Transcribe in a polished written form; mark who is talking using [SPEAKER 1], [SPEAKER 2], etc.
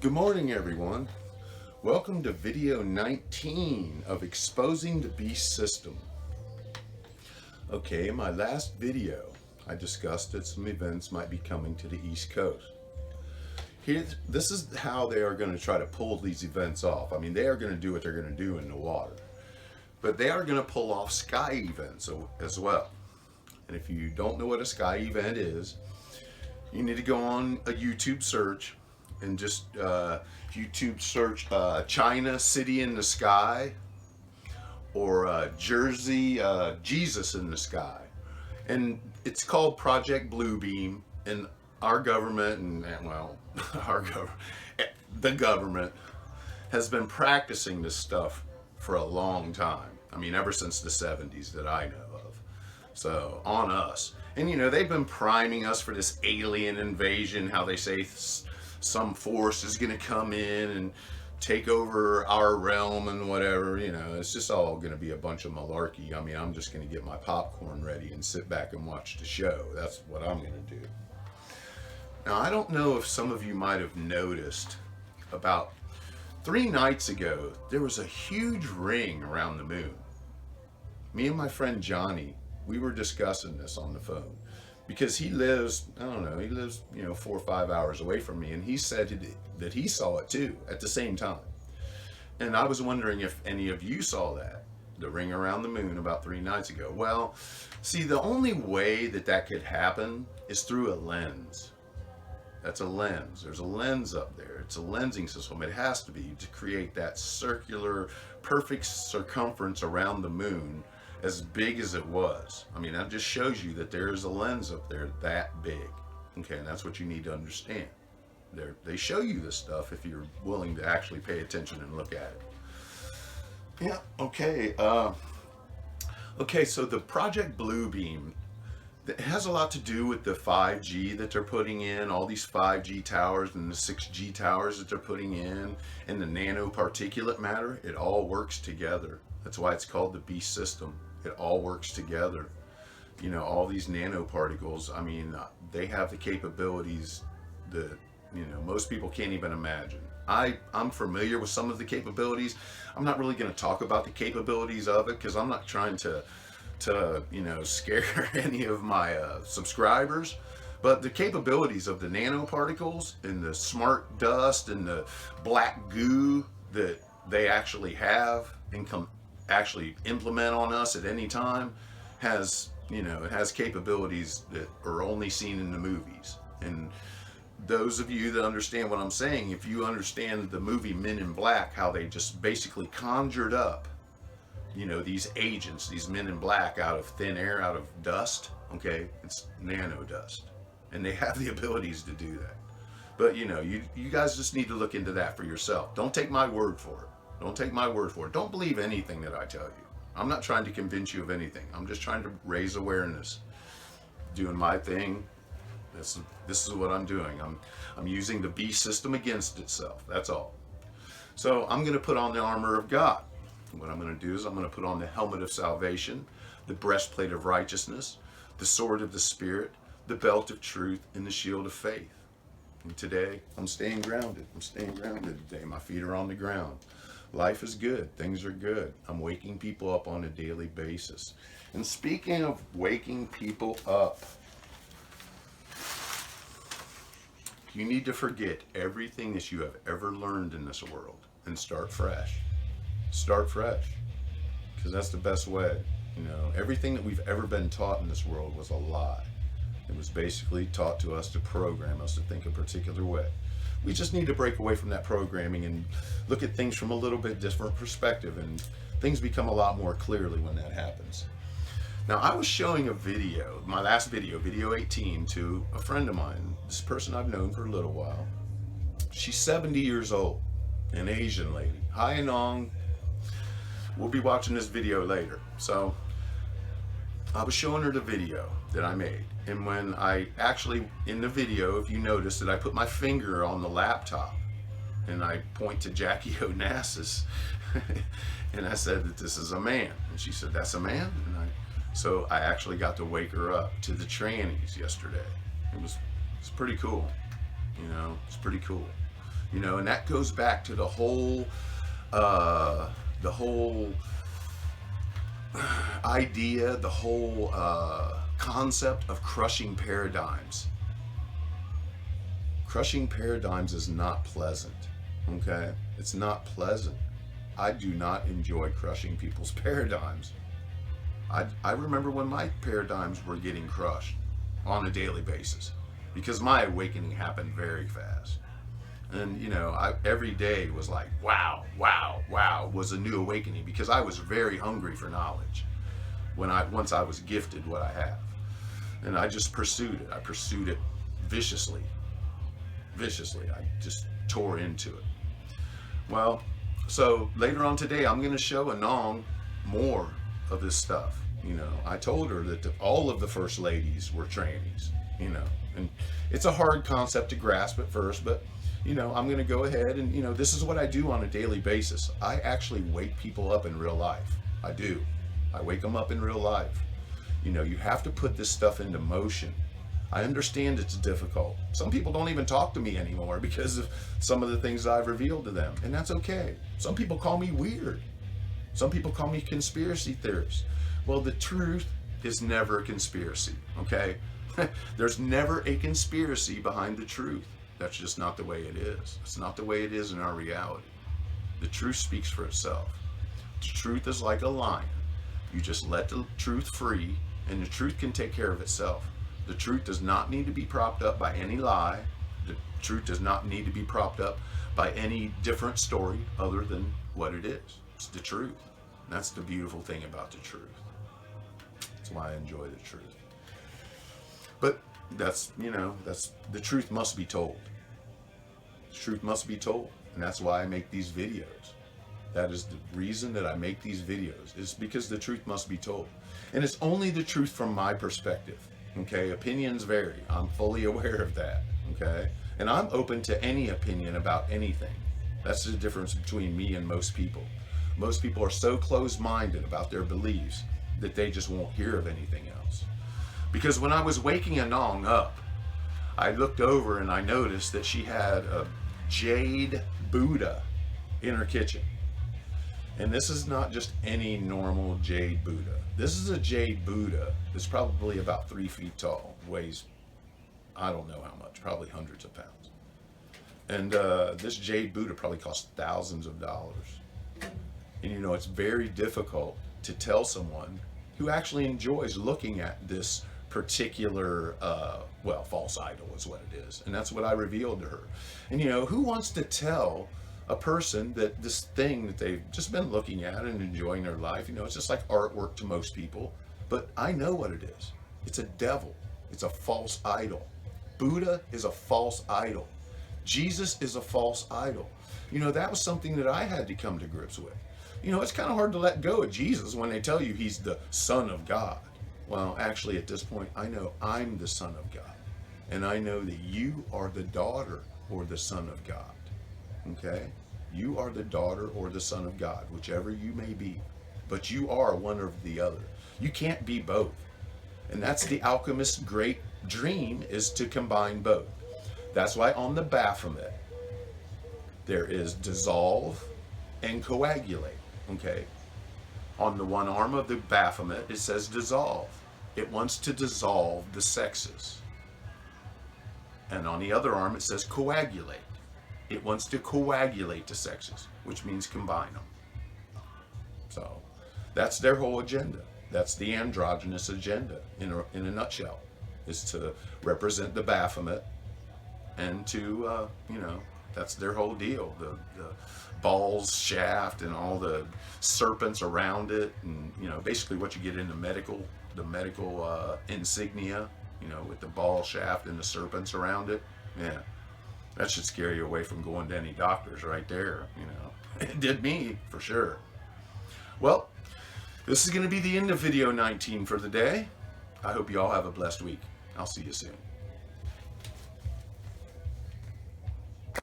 [SPEAKER 1] Good morning, everyone. Welcome to video 19 of Exposing the Beast System. Okay, in my last video, I discussed that some events might be coming to the East Coast. This is how they are going to try to pull these events off. I mean, they are going to do what they're going to do in the water. But they are going to pull off sky events as well. And if you don't know what a sky event is, you need to go on a YouTube search and just YouTube search China City in the Sky or Jersey Jesus in the Sky. And it's called Project Bluebeam, and our government, the government has been practicing this stuff for a long time. I mean, ever since the 70s that I know of. So, on us. And, they've been priming us for this alien invasion, how they say some force is going to come in and take over our realm and whatever. It's just all going to be a bunch of malarkey. I mean, I'm just going to get my popcorn ready and sit back and watch the show. That's what I'm going to do. Now, I don't know if some of you might have noticed, about 3 nights ago, there was a huge ring around the moon. Me and my friend Johnny, we were discussing this on the phone because he lives, 4 or 5 hours away from me, and he said that he saw it too at the same time. And I was wondering if any of you saw that, the ring around the moon about 3 nights ago. Well, see, the only way that could happen is through a lens. That's a lens. There's a lens up there. It's a lensing system. It has to be to create that circular, perfect circumference around the moon as big as it was. I mean, that just shows you that there is a lens up there that big. Okay, and that's what you need to understand. They show you this stuff if you're willing to actually pay attention and look at it. Yeah, okay. Okay, so the Project Bluebeam, it has a lot to do with the 5G that they're putting in, all these 5G towers and the 6G towers that they're putting in, and the nano particulate matter. It all works together. That's why it's called the Beast System. It all works together. All these nanoparticles, I mean, they have the capabilities that, most people can't even imagine. I'm familiar with some of the capabilities. I'm not really going to talk about the capabilities of it because I'm not trying to scare any of my subscribers. But the capabilities of the nanoparticles and the smart dust and the black goo that they actually have and actually implement on us at any time has, it has capabilities that are only seen in the movies. And those of you that understand what I'm saying, if you understand the movie Men in Black, how they just basically conjured up, these agents, these men in black out of thin air, out of dust, okay, it's nano dust. And they have the abilities to do that. But, you guys just need to look into that for yourself. Don't take my word for it. Don't take my word for it. Don't believe anything that I tell you. I'm not trying to convince you of anything. I'm just trying to raise awareness. Doing my thing. This is what I'm doing. I'm using the beast system against itself. That's all. So I'm going to put on the armor of God. What I'm going to do is I'm going to put on the helmet of salvation, the breastplate of righteousness, the sword of the Spirit, the belt of truth, and the shield of faith. And today, I'm staying grounded. I'm staying grounded today. My feet are on the ground. Life is good. Things are good. I'm waking people up on a daily basis. And speaking of waking people up, you need to forget everything that you have ever learned in this world and start fresh. Start fresh. Because that's the best way. Everything that we've ever been taught in this world was a lie. It was basically taught to us to program us to think a particular way. We just need to break away from that programming and look at things from a little bit different perspective, and things become a lot more clearly when that happens. Now, I was showing a video, my last video, video 18, to a friend of mine, this person I've known for a little while. She's 70 years old, an Asian lady. Hi, Anong. We'll be watching this video later. So, I was showing her the video that I made. And when I actually, in the video, if you notice that I put my finger on the laptop and I point to Jackie Onassis and I said that this is a man. And she said, that's a man? So I actually got to wake her up to the trannies yesterday. It's pretty cool. It's pretty cool. You know, and that goes back to the whole idea, the whole concept of crushing paradigms. Crushing paradigms is not pleasant, okay? It's not pleasant. I do not enjoy crushing people's paradigms. I remember when my paradigms were getting crushed on a daily basis because my awakening happened very fast. And, you know, every day was like, wow, wow, wow, was a new awakening because I was very hungry for knowledge once I was gifted what I have. And I just pursued it. I pursued it viciously. I just tore into it. Well, so later on today, I'm going to show Anong more of this stuff. You know, I told her that all of the first ladies were trannies, you know, and it's a hard concept to grasp at first, but, you know, I'm going to go ahead and, you know, this is what I do on a daily basis. I actually wake people up in real life. I do. I wake them up in real life. You know, you have to put this stuff into motion. I understand it's difficult. Some people don't even talk to me anymore because of some of the things I've revealed to them, and that's okay. Some people call me weird. Some people call me conspiracy theorist. Well, the truth is never a conspiracy, okay? There's never a conspiracy behind the truth. That's just not the way it is. It's not the way it is in our reality. The truth speaks for itself. The truth is like a lion. You just let the truth free, and the truth can take care of itself. The truth does not need to be propped up by any lie. The truth does not need to be propped up by any different story other than what it is. It's the truth. And that's the beautiful thing about the truth. That's why I enjoy the truth. But that's, you know, the truth must be told. The truth must be told. And that's why I make these videos. That is the reason that I make these videos, is because the truth must be told. And it's only the truth from my perspective. Okay, opinions vary. I'm fully aware of that. Okay, and I'm open to any opinion about anything. That's the difference between me and most people. Most people are so closed-minded about their beliefs that they just won't hear of anything else. Because when I was waking Anong up, I looked over and I noticed that she had a jade Buddha in her kitchen. And this is not just any normal jade Buddha. This is a jade Buddha that's probably about 3 feet tall, weighs, I don't know how much, probably hundreds of pounds. And this jade Buddha probably costs thousands of dollars. And you know, it's very difficult to tell someone who actually enjoys looking at this particular, false idol is what it is. And that's what I revealed to her. And you know, who wants to tell a person that this thing that they've just been looking at and enjoying their life, you know, it's just like artwork to most people, but I know what it is. It's a devil. It's a false idol. Buddha is a false idol. Jesus is a false idol. You know, that was something that I had to come to grips with. You know, it's kind of hard to let go of Jesus when they tell you he's the Son of God. Well, actually, at this point, I know I'm the Son of God. And I know that you are the daughter or the Son of God. Okay? You are the daughter or the son of God, whichever you may be. But you are one or the other. You can't be both. And that's the alchemist's great dream, is to combine both. That's why on the Baphomet, there is dissolve and coagulate. Okay? On the one arm of the Baphomet, it says dissolve. It wants to dissolve the sexes. And on the other arm, it says coagulate. It wants to coagulate the sexes, which means combine them. So that's their whole agenda. That's the androgynous agenda in a nutshell, is to represent the Baphomet and to, that's their whole deal. The balls shaft and all the serpents around it, and, you know, basically what you get in the medical insignia, you know, with the ball shaft and the serpents around it. Yeah. That should scare you away from going to any doctors right there, you know. It did me, for sure. Well, this is going to be the end of video 19 for the day. I hope you all have a blessed week. I'll see you soon.